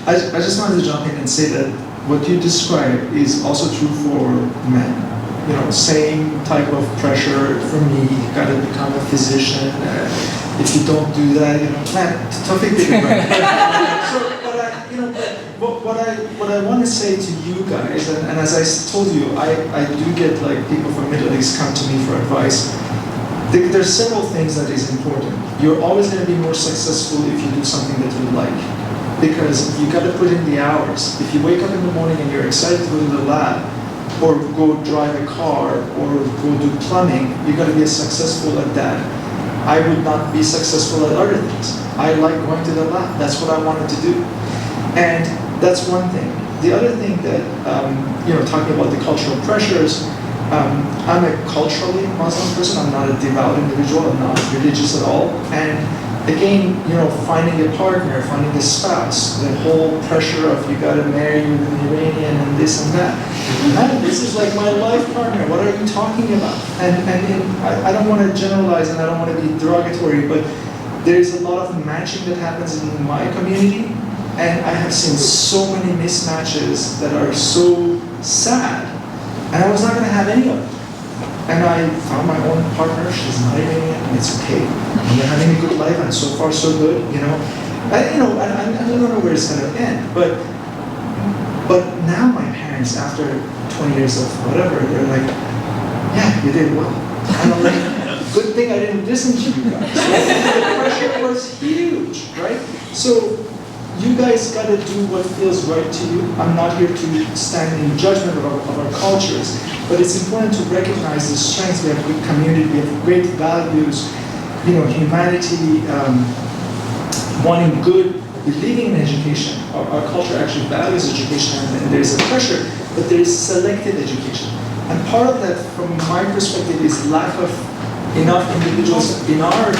I just wanted to jump in and say that what you describe is also true for men. You know, same type of pressure for me. You gotta become a physician. If you don't do that, you know, man, topic different. So, but I, you know, what I want to say to you guys, and as I told you, I do get like people from Middle East come to me for advice. There's several things that is important. You're always going to be more successful if you do something that you like, because you got to put in the hours. If you wake up in the morning and you're excited to go to the lab, or go drive a car, or go do plumbing, you got to be successful at that. I would not be successful at other things. I like going to the lab. That's what I wanted to do, and that's one thing. The other thing that you know, talking about the cultural pressures. I'm a culturally Muslim person. I'm not a devout individual. I'm not religious at all. And again, you know, finding a partner, finding a spouse, the whole pressure of you got to marry with an Iranian and this and that. Man, this is like my life partner. What are you talking about? And I don't want to generalize and I don't want to be derogatory, but there's a lot of matching that happens in my community, and I have seen so many mismatches that are so sad. And I was not going to have any of it. And I found my own partner. She's not Iranian, and it's okay. And we're having a good life, and so far so good. You know, I don't know where it's going to end. But now my parents, after 20 years of whatever, they're like, yeah, you did well. And I'm like, good thing I didn't listen to you guys. Right? The pressure was huge, right? So you guys got to do what feels right to you. I'm not here to stand in judgment of our cultures, but it's important to recognize the strengths. We have a good community, we have great values, you know, humanity, wanting good, believing in education. Our culture actually values education, and there's a pressure, but there is selective education. And part of that, from my perspective, is lack of enough individuals in our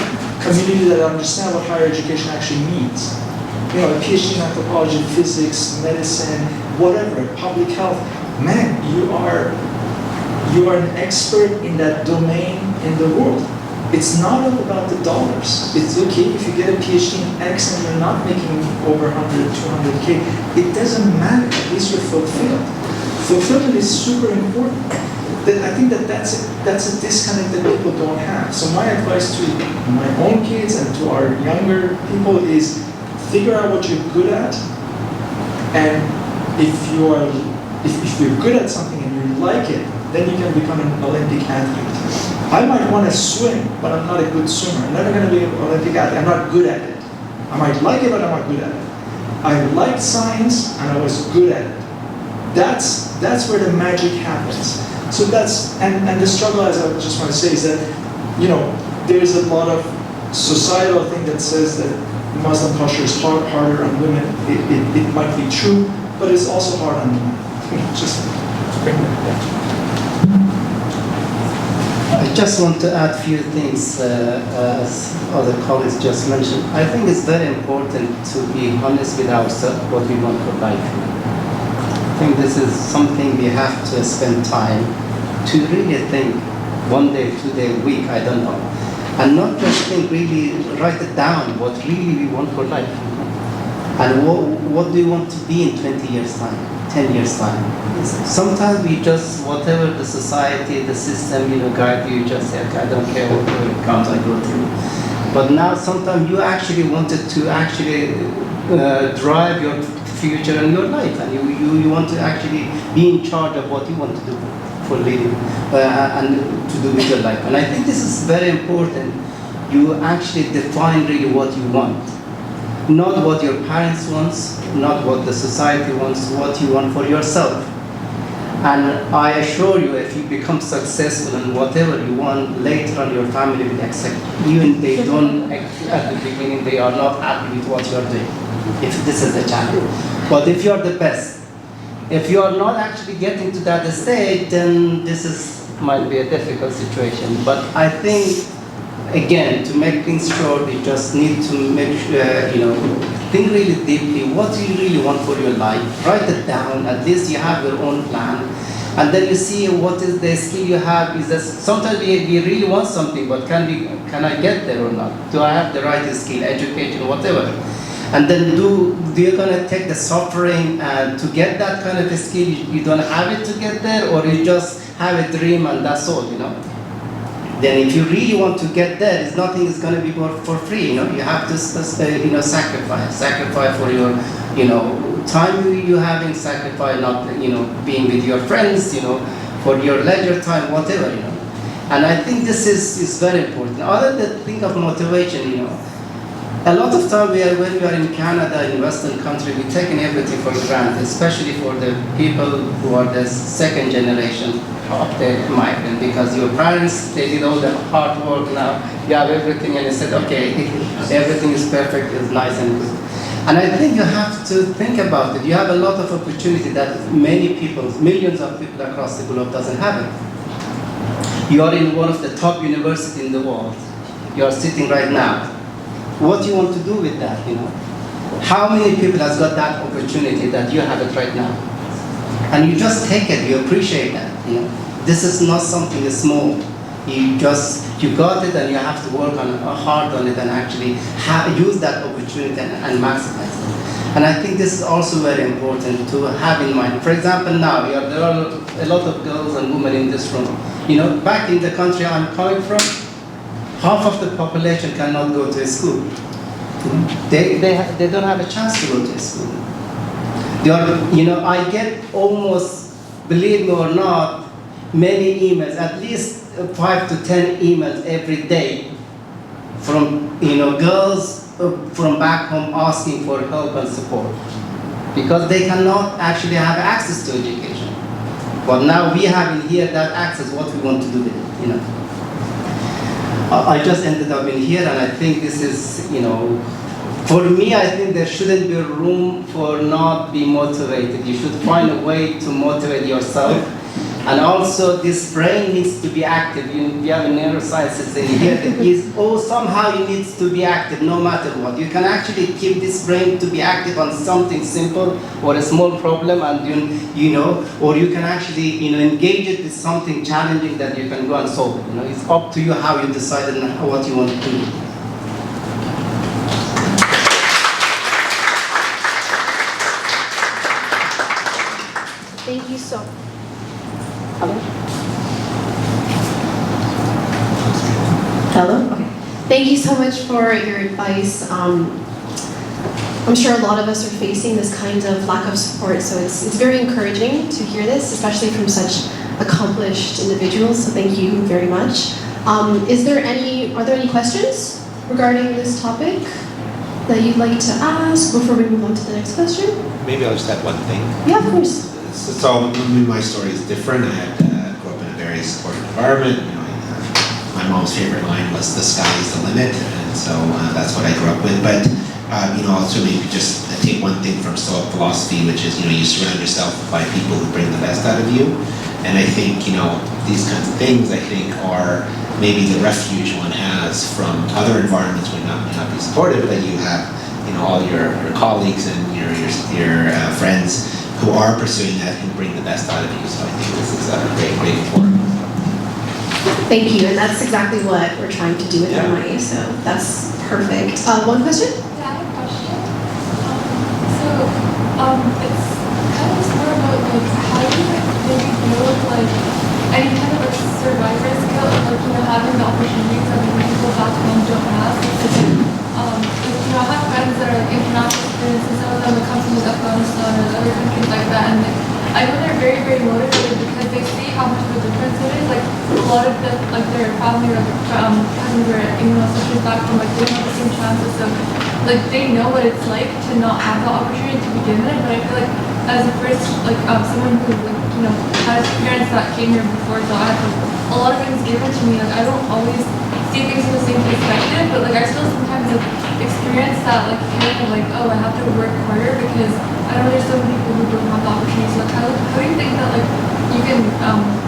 community that understand what higher education actually means. You know, a PhD in anthropology, physics, medicine, whatever, public health. Man, you are an expert in that domain in the world. It's not all about the dollars. It's okay if you get a PhD in X and you're not making over 100, 200K. It doesn't matter. At least you're fulfilled. Fulfillment is super important. I think that's a disconnect that people don't have. So my advice to my own kids and to our younger people is, figure out what you're good at, and if you're good at something and you like it, then you can become an Olympic athlete. I might want to swim, but I'm not a good swimmer. I'm never going to be an Olympic athlete. I'm not good at it. I might like it, but I'm not good at it. I liked science, and I was good at it. That's where the magic happens. So that's, and the struggle, as I just want to say, is that, you know, there's a lot of societal thing that says that Muslim culture is harder on women. It might be true, but it's also hard on men. Just bring that back. I just want to add a few things, as other colleagues just mentioned. I think it's very important to be honest with ourselves what we want for life. I think this is something we have to spend time to really think, 1 day, 2 day, a week, I don't know. And not just think, really write it down what really we want for life. And what do we want to be in 20 years time, 10 years time. Sometimes we just, whatever the society, the system, guide you, just say, okay, I don't care whatever it comes, I go through. But now sometimes you actually wanted to actually drive your future and your life, and you want to actually be in charge of what you want to do for living and to do with your life. And I think this is very important. You actually define really what you want. Not what your parents want, not what the society wants, what you want for yourself. And I assure you, if you become successful in whatever you want, later on your family will accept you. Even they don't, at the beginning, they are not happy with what you are doing, if this is the challenge. But if you are the best, if you are not actually getting to that stage, then might be a difficult situation. But I think, again, to make things short, you just need to make sure, think really deeply what you really want for your life. Write it down. At least you have your own plan. And then you see what is the skill you have. Is that sometimes we really want something, but can I get there or not? Do I have the right skill, education, whatever? And then do you gonna take the suffering and to get that kind of a skill, you don't have it to get there, or you just have a dream and that's all, you know? Then if you really want to get there, nothing is gonna be for free, you know? You have to, sacrifice for your, time you having, sacrifice not, being with your friends, for your leisure time, whatever, And I think this is very important. Other than think of motivation, a lot of time when we are in Canada, in Western country, we're taking everything for granted, especially for the people who are the second generation of the migrant, because your parents, they did all the hard work, now you have everything, and you said, okay, everything is perfect, it's nice and good. And I think you have to think about it. You have a lot of opportunity that many people, millions of people across the globe doesn't have it. You are in one of the top universities in the world. You are sitting right now. What do you want to do with that, How many people has got that opportunity that you have it right now? And you just take it, you appreciate that, This is not something small. You got it and you have to work hard on it and actually use that opportunity and maximize it. And I think this is also very important to have in mind. For example, now, there are a lot of girls and women in this room. Back in the country I'm coming from, half of the population cannot go to school. They don't have a chance to go to school. I get almost, believe me or not, many emails, at least 5 to 10 emails every day from girls from back home asking for help and support because they cannot actually have access to education. But now we have in here that access, what we want to do with it, I just ended up in here, and I think this is, for me, I think there shouldn't be room for not be motivated. You should find a way to motivate yourself. And also, this brain needs to be active. You have a neuroscientist in here that somehow it needs to be active no matter what. You can actually keep this brain to be active on something simple or a small problem, and or you can actually engage it with something challenging that you can go and solve it. It's up to you how you decide and what you want to do. Thank you so much. Hello? Okay. Thank you so much for your advice. I'm sure a lot of us are facing this kind of lack of support, so it's very encouraging to hear this, especially from such accomplished individuals, so thank you very much. Are there any questions regarding this topic that you'd like to ask before we move on to the next question? Maybe I'll just add one thing. Yeah, of course. So my story is different. I grew up in a very supportive environment. My mom's favorite line was "the sky is the limit," and so that's what I grew up with. But also maybe just take one thing from Stoic philosophy, which is you surround yourself by people who bring the best out of you. And I think these kinds of things I think are maybe the refuge one has from other environments which may not be supportive, but you have all your colleagues and your friends who are pursuing that and bring the best out of you. So I think this is a great forum. Thank you, and that's exactly what we're trying to do with MIA, so that's perfect. One question? Yeah, I have a question. It's kind of more about how do you maybe build any kind of survivor skill of having the opportunities that many people back home don't have. Because I have friends that are international students, and some of them come from Afghanistan or other countries like that, and I know they're very, very motivated because they see how much of a difference it is. A lot of them, their family or cousins or sisters back home, they don't have the same chances. So, they know what it's like to not have the opportunity to begin with. But I feel like as a first, someone who has parents that came here before, so I have a lot of things given to me. I don't always see things from the same perspective, but I still sometimes experience that feeling of I have to work harder because I know there's so many people who don't have the opportunity. So how do you think that you can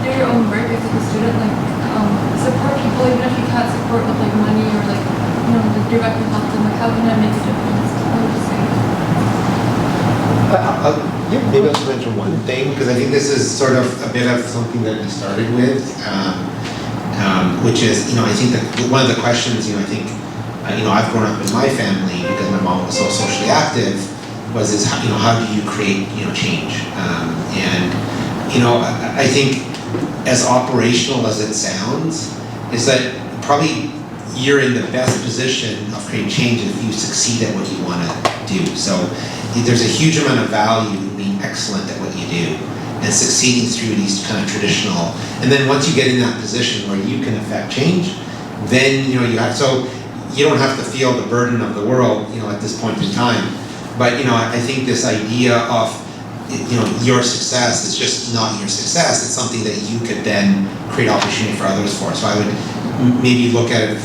do your own work as a student, support people even if you can't support with money or directly help them? How can I make a difference? What would you say? Maybe I'll just mention one thing because I think this is sort of a bit of something that we started with. Which is, I think that one of the questions, I think, I've grown up in my family because my mom so socially active is how do you create change? And I think as operational as it sounds, is that probably you're in the best position of creating change if you succeed at what you want to do. So there's a huge amount of value in being excellent at what you do and succeeding through these kind of traditional. And then once you get in that position where you can affect change, then you have, so you don't have to feel the burden of the world at this point in time. But I think this idea of your success is just not your success. It's something that you could then create opportunity for others for. So I would maybe look at it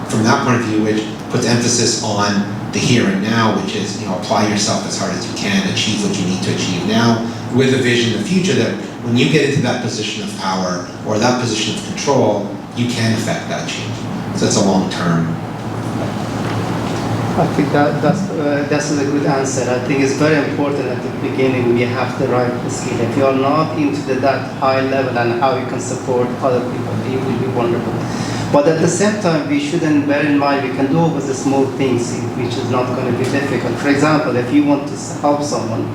from that point of view, which puts emphasis on the here and now, which is apply yourself as hard as you can, achieve what you need to achieve now, with a vision in the future that when you get into that position of power or that position of control, you can affect that change. So it's a long term. I think that's a good answer. I think it's very important at the beginning we have the right skill. If you're not into that high level and how you can support other people, it will be wonderful. But at the same time, we shouldn't bear in mind we can do always the small things which is not going to be difficult. For example, if you want to help someone,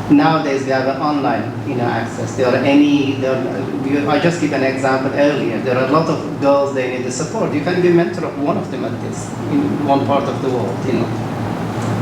nowadays we have an online access. I just give an example earlier. There are a lot of girls, they need the support. You can be a mentor of one of them at this, in one part of the world.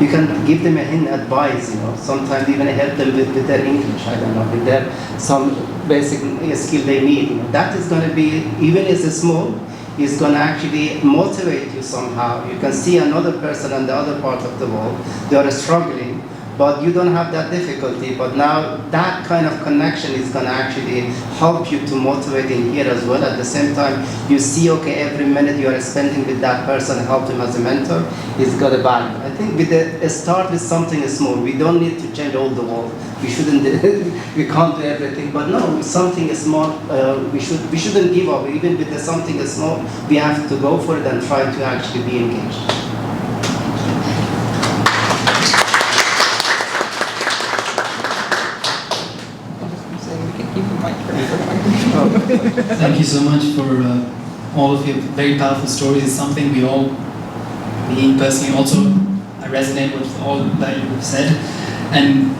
You can give them advice, sometimes even help them with their English, I don't know, with their some basic skill they need. That is going to be, even if it's small, is going to actually motivate you somehow. You can see another person on the other part of the world, they are struggling, but you don't have that difficulty. But now that kind of connection is going to actually help you to motivate in here as well. At the same time, you see, okay, every minute you are spending with that person, help him as a mentor, it's got a value. I think start with something small. We don't need to change all the world. We shouldn't, we can't do everything. But no, something small, we shouldn't give up. Even with something small, we have to go for it and try to actually be engaged. Thank you so much for all of your very powerful stories. It's something we all, me personally also, I resonate with all that you've said. And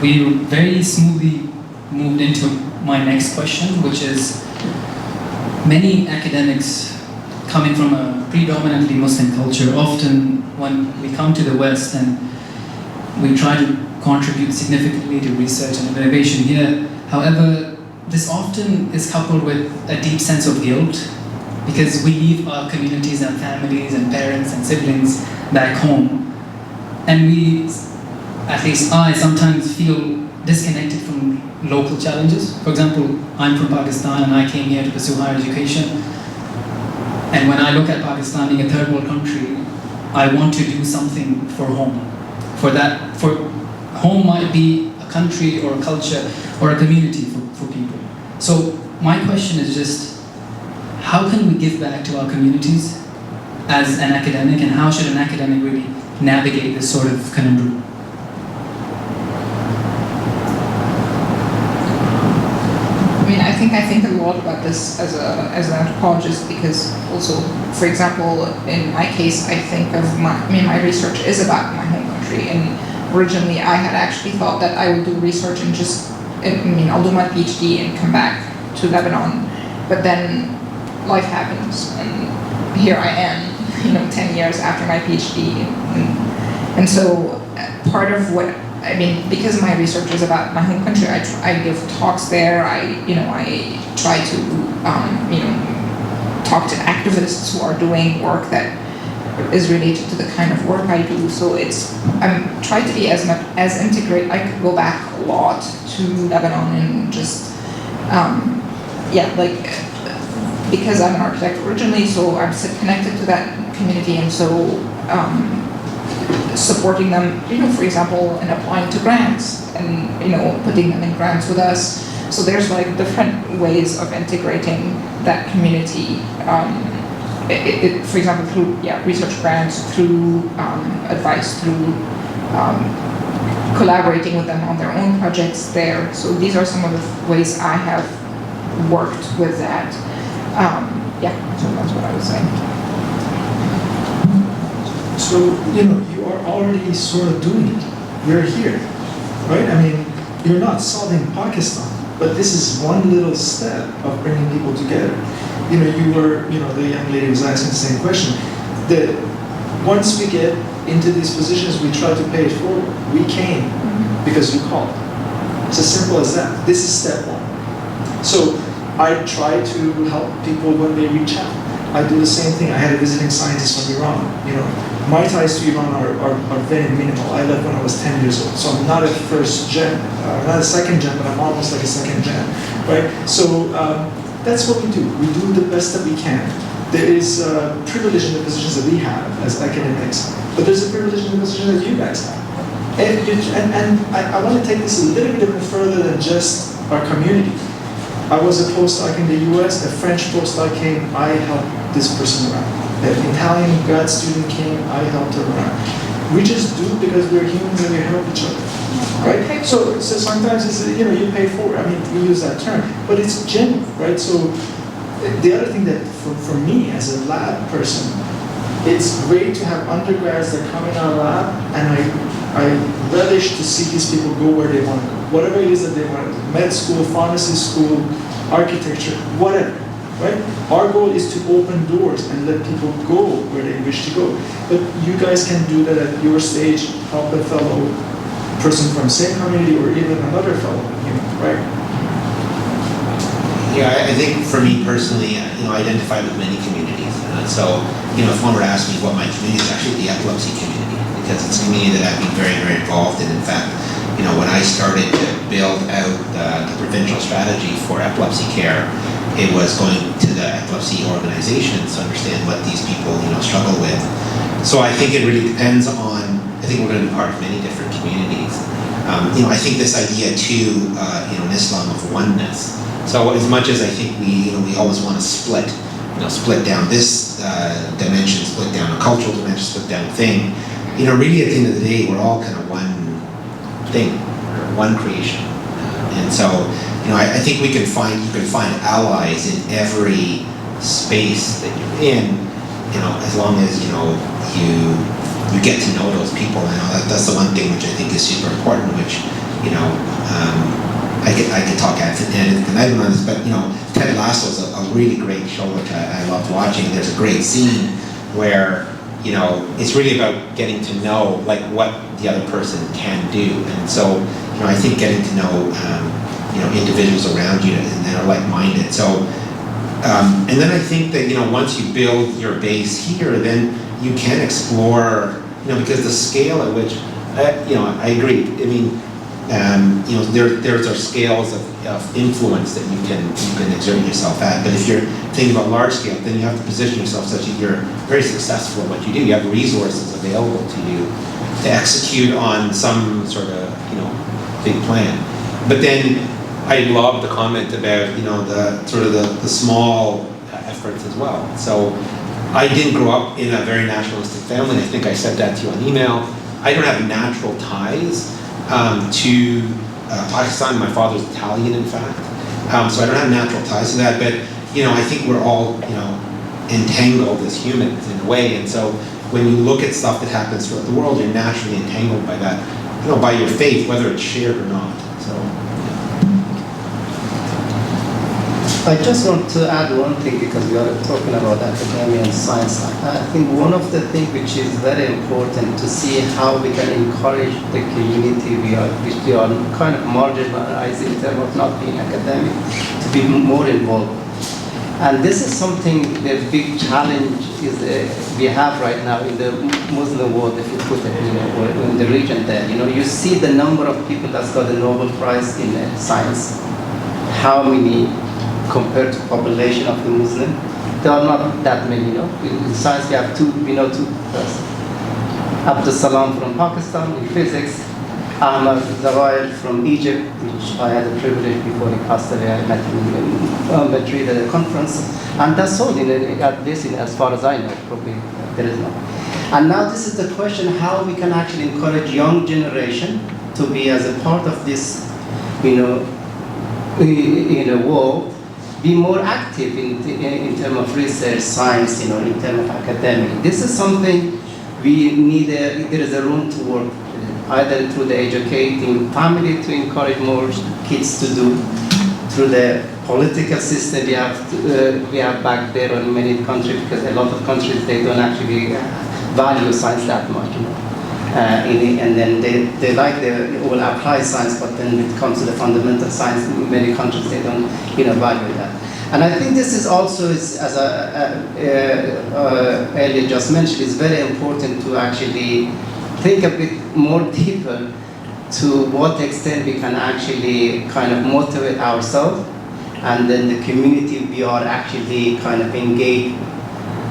we very smoothly moved into my next question, which is, many academics coming from a predominantly Muslim culture, often when we come to the West and we try to contribute significantly to research and innovation here, however, this often is coupled with a deep sense of guilt because we leave our communities and families and parents and siblings back home. And we, at least I, sometimes feel disconnected from local challenges. For example, I'm from Pakistan and I came here to pursue higher education. And when I look at Pakistan being a third world country, I want to do something for home. For home might be a country or a culture or a community for people. So my question is just, how can we give back to our communities as an academic, and how should an academic really navigate this sort of conundrum? I think a lot about this as an anthropologist, because also, for example, in my case, I think of my research is about my home country, and originally I had actually thought that I would do research and I'll do my PhD and come back to Lebanon, but then life happens, and here I am, 10 years after my PhD, and so part of what because my research is about my home country, I give talks there. I try to talk to activists who are doing work that is related to the kind of work I do. So I'm trying to be as integrate. I could go back a lot to Lebanon and just because I'm an architect originally, so I'm connected to that community, and so. Supporting them, for example, in applying to grants and, putting them in grants with us. So there's different ways of integrating that community. For example, through research grants, through advice, through collaborating with them on their own projects there. So these are some of the ways I have worked with that. So that's what I would say. So, you are already sort of doing it. We're here, right? I mean, you're not solving Pakistan, but this is one little step of bringing people together. The young lady was asking the same question. That once we get into these positions, we try to pay it forward. We came because you called. It's as simple as that. This is step one. So I try to help people when they reach out. I do the same thing. I had a visiting scientist from Iran. My ties to Iran are very minimal. I left when I was 10 years old. So I'm not a first gen, not a second gen, but I'm almost like a second gen, right? So that's what we do. We do the best that we can. There is privilege in the positions that we have as academics, but there's a privilege in the position that you guys have. And I want to take this a little bit further than just our community. I was a postdoc in the US, a French postdoc came, I helped this person around. An Italian grad student came, I helped her around. We just do because we're humans and we help each other, right? So sometimes it's, you pay for it. I mean, we use that term, but it's genuine, right? So the other thing that for me as a lab person, it's great to have undergrads that come in our lab, and I relish to see these people go where they want to go. Whatever it is that they want to do, med school, pharmacy school, architecture, whatever, right? Our goal is to open doors and let people go where they wish to go. But you guys can do that at your stage, help a fellow person from the same community or even another fellow human, right? Yeah, I think for me personally, I identify with many communities. So, if one were to ask me what my community is, actually the epilepsy community, because it's a community that I've been very, very involved in. In fact, when I started to build out the provincial strategy for epilepsy care, it was going to the epilepsy organizations to understand what these people, struggle with. So I think it really depends on, I think we're going to be part of many different communities. I think this idea too, in Islam of oneness. So as much as I think we always want to split down this dimension, split down a cultural dimension, split down a thing, really at the end of the day, we're all kind of one thing, or one creation. And so, I think you can find allies in every space that you're in, as long as, you get to know those people. That's the one thing which I think is super important, which, I could talk at infinitum on this, but Ted Lasso is a really great show which I loved watching. There's a great scene where it's really about getting to know what the other person can do, and so I think getting to know individuals around you and that are like-minded. So and then I think that once you build your base here, then you can explore because the scale at which I agree. I mean. There's our scales of influence that you can exert yourself at. But if you're thinking about large scale, then you have to position yourself such that you're very successful at what you do. You have resources available to you to execute on some sort of big plan. But then I love the comment about the small efforts as well. So I didn't grow up in a very nationalistic family. I think I said that to you on email. I don't have natural ties to Pakistan. My father's Italian, in fact, so I don't have natural ties to that. But I think we're all entangled as humans in a way. And so when you look at stuff that happens throughout the world, you're naturally entangled by that, by your faith, whether it's shared or not. So. I just want to add one thing, because we are talking about academia and science. I think one of the things which is very important to see how we can encourage the community which we are kind of marginalized in terms of not being academic, to be more involved. And this is something, the big challenge is we have right now in the Muslim world, if you put it or in the region there. You see the number of people that's got the Nobel Prize in science. How many compared to population of the Muslim? There are not that many, In science, we know two persons. Abdul Salam from Pakistan in physics, Ahmad Zawahir from Egypt, which I had the privilege before he passed away. I met him in Madrid at a conference, and that's all. At least as far as I know, probably there is not. And now this is the question: how we can actually encourage young generation to be as a part of this, in a world. Be more active in terms of research, science, in terms of academic. This is something we need there is a room to work, either through the educating family to encourage more kids to do, through the political system we have back there in many countries, because a lot of countries they don't actually value science that much. And then they like the all applied science, but then when it comes to the fundamental science, in many countries they don't value that. And I think this is also, as earlier just mentioned, is very important to actually think a bit more deeper to what extent we can actually kind of motivate ourselves, and then the community we are actually kind of engaged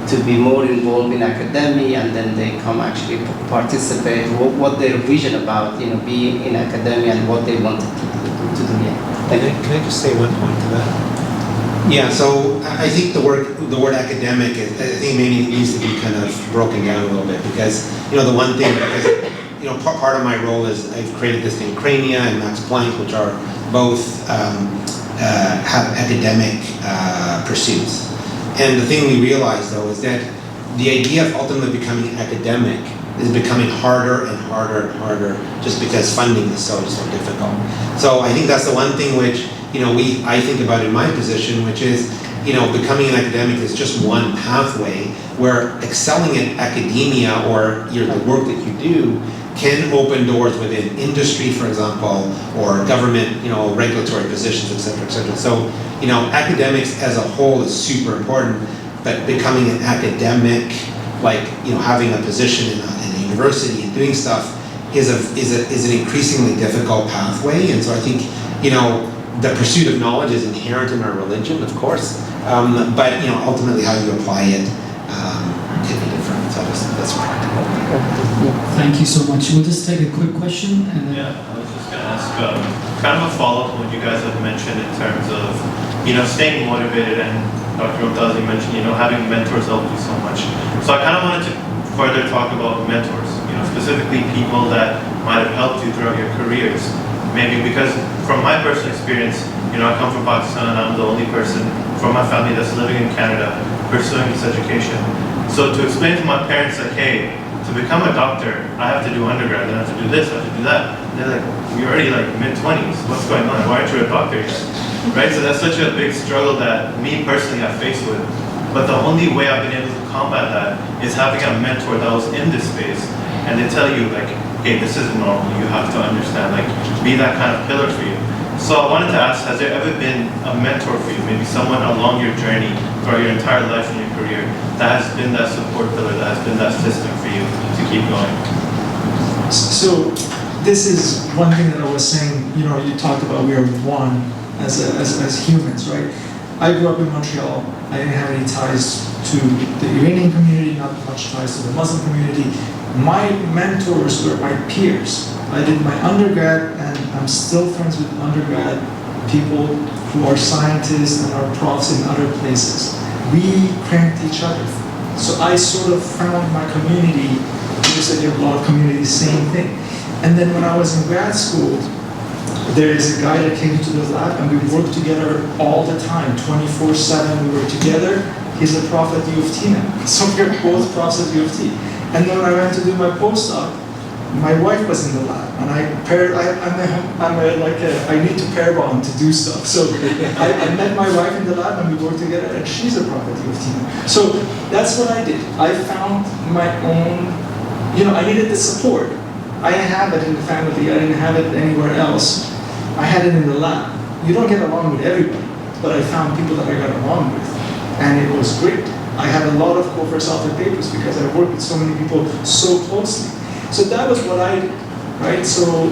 to be more involved in academia, and then they come actually participate, what their vision about being in academia and what they want to do. Yeah. Can I just say one point to that? Yeah, so I think the word academic, I think maybe needs to be kind of broken down a little bit, because the one thing, because part of my role is I've created this thing, Crania and Max Planck, which are both have academic pursuits. And the thing we realize though is that the idea of ultimately becoming academic is becoming harder and harder and harder, just because funding is so difficult. So I think that's the one thing which I think about in my position, which is becoming an academic is just one pathway, where excelling in academia or the work that you do can open doors within industry, for example, or government, regulatory positions, et cetera, et cetera. So, academics as a whole is super important, but becoming an academic, like, having a position in a university and doing stuff is an increasingly difficult pathway. And so I think, the pursuit of knowledge is inherent in our religion, of course, but, ultimately how you apply it can be different. So that's practical. Thank you so much. We'll just take a quick question. And then Yeah, I was just going to ask kind of a follow-up on what you guys have mentioned in terms of, staying motivated, and Dr. Mumtazi mentioned, having mentors help you so much. So I kind of wanted to further talk about mentors, specifically people that might have helped you throughout your careers. Maybe because from my personal experience, I come from Pakistan and I'm the only person from my family that's living in Canada pursuing this education. So to explain to my parents, like, hey, to become a doctor, I have to do undergrad, then I have to do this, I have to do that. And they're like, you're already like mid-20s, what's going on? Why aren't you a doctor yet? Right? So that's such a big struggle that me personally have faced with. But the only way I've been able to combat that is having a mentor that was in this space, and they tell you like, hey, this isn't normal, you have to understand, like, be that kind of pillar for you. So I wanted to ask, has there ever been a mentor for you, maybe someone along your journey throughout your entire life and your career that has been that support pillar, that has been that system for you to keep going? So this is one thing that I was saying, you talked about we are one as humans, right? I grew up in Montreal. I didn't have any ties to the Iranian community, not much ties to the Muslim community. My mentors were my peers. I did my undergrad, and I'm still friends with undergrad people who are scientists and are profs in other places. We cramped each other. So I sort of found my community. You said you have a lot of communities, same thing. And then when I was in grad school, there is a guy that came to the lab, and we worked together all the time, 24/7. We were together. He's a prof at U of T now. So we're both profs at U of T. And then when I went to do my postdoc, my wife was in the lab, and I need to pair bond to do stuff. So I met my wife in the lab, and we worked together, and she's a prof at U of T now. So that's what I did. I found my own, I needed the support. I didn't have it in the family. I didn't have it anywhere else. I had it in the lab. You don't get along with everybody, but I found people that I got along with, and it was great. I had a lot of co-first author papers because I worked with so many people so closely. So that was what I did, right? So,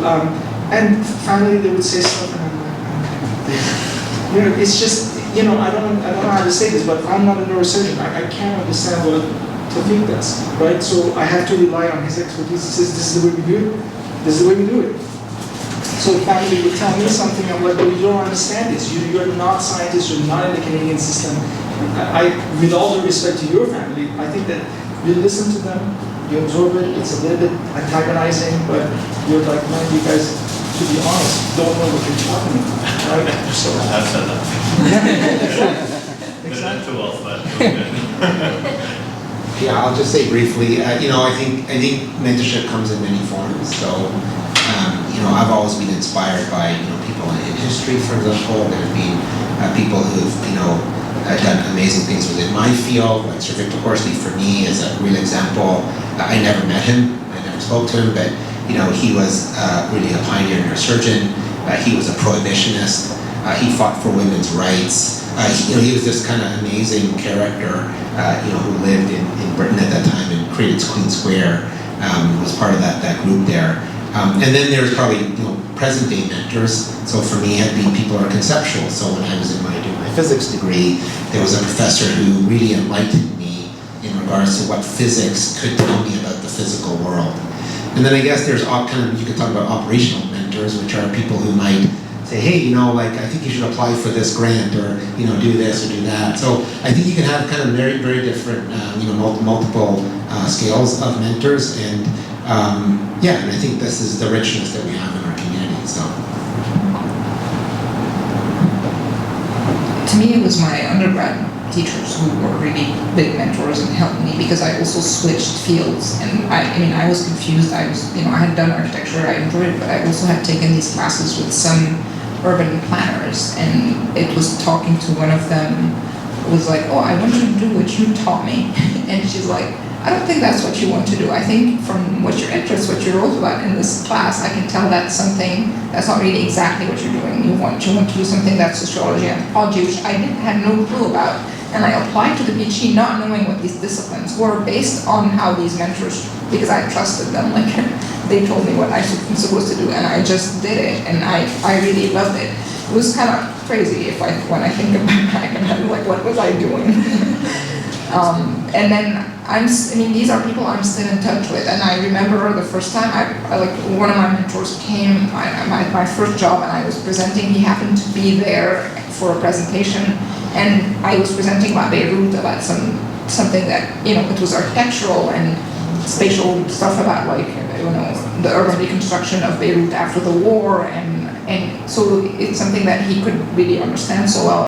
and finally they would say stuff, and I'm like, okay. It's just, I don't know how to say this, but I'm not a neurosurgeon. I can't understand what Tawfiq does, right? So I have to rely on his expertise. He says, this is the way we do it. This is the way we do it. So finally they would tell me something, I'm like, well, you don't understand this. You're not scientists, you're not in the Canadian system. With all due respect to your family, I think that you listen to them, you absorb it, it's a little bit antagonizing, but you're like, man, you guys, to be honest, don't know what you're talking about, right? So I've said that. exactly. Too well, but it was good. Yeah, I'll just say briefly, you know, I think mentorship comes in many forms. So, you know, I've always been inspired by, you know, people in history, for example. There have been people who've, you know, done amazing things within my field, like Sir Victor Horsley for me is a real example. I never met him, I never spoke to him, but, you know, he was really a pioneer neurosurgeon. He was a prohibitionist. He fought for women's rights. You know, he was this kind of amazing character, you know, who lived in Britain at that time and created Queen Square, was part of that group there. And then there's probably, you know, present day mentors. So for me, it had been people who are conceptual. So when I was doing my physics degree, there was a professor who really enlightened me in regards to what physics could tell me about the physical world. And then I guess there's all kind of, you could talk about operational mentors, which are people who might say, hey, you know, like, I think you should apply for this grant, or, you know, do this or do that. So I think you can have kind of very, very different, you know, multiple scales of mentors. And yeah, and I think this is the richness that we have in our community, so. To me, it was my undergrad teachers who were really big mentors and helped me, because I also switched fields, and I mean, I was confused. I was, you know, I had done architecture, I enjoyed it, but I also had taken these classes with some urban planners, and it was talking to one of them, was like, oh, I want you to do what you taught me. And she's like, I don't think that's what you want to do. I think from what your interests, what you wrote about in this class, I can tell that's something that's not really exactly what you're doing. You want to do something that's sociology and anthropology, which I had no clue about. And I applied to the PhD not knowing what these disciplines were, based on how these mentors, because I trusted them, like they told me what I was supposed to do, and I just did it, and I really loved it. It was kind of crazy when I think about back, and I'm like, what was I doing? And then I mean, these are people I'm still in touch with, and I remember the first time I like, one of my mentors came, my first job, and I was presenting. He happened to be there for a presentation, and I was presenting about Beirut, about something that, you know, it was architectural and spatial stuff about, like, you know, the urban reconstruction of Beirut after the war, and so it's something that he could really understand so well.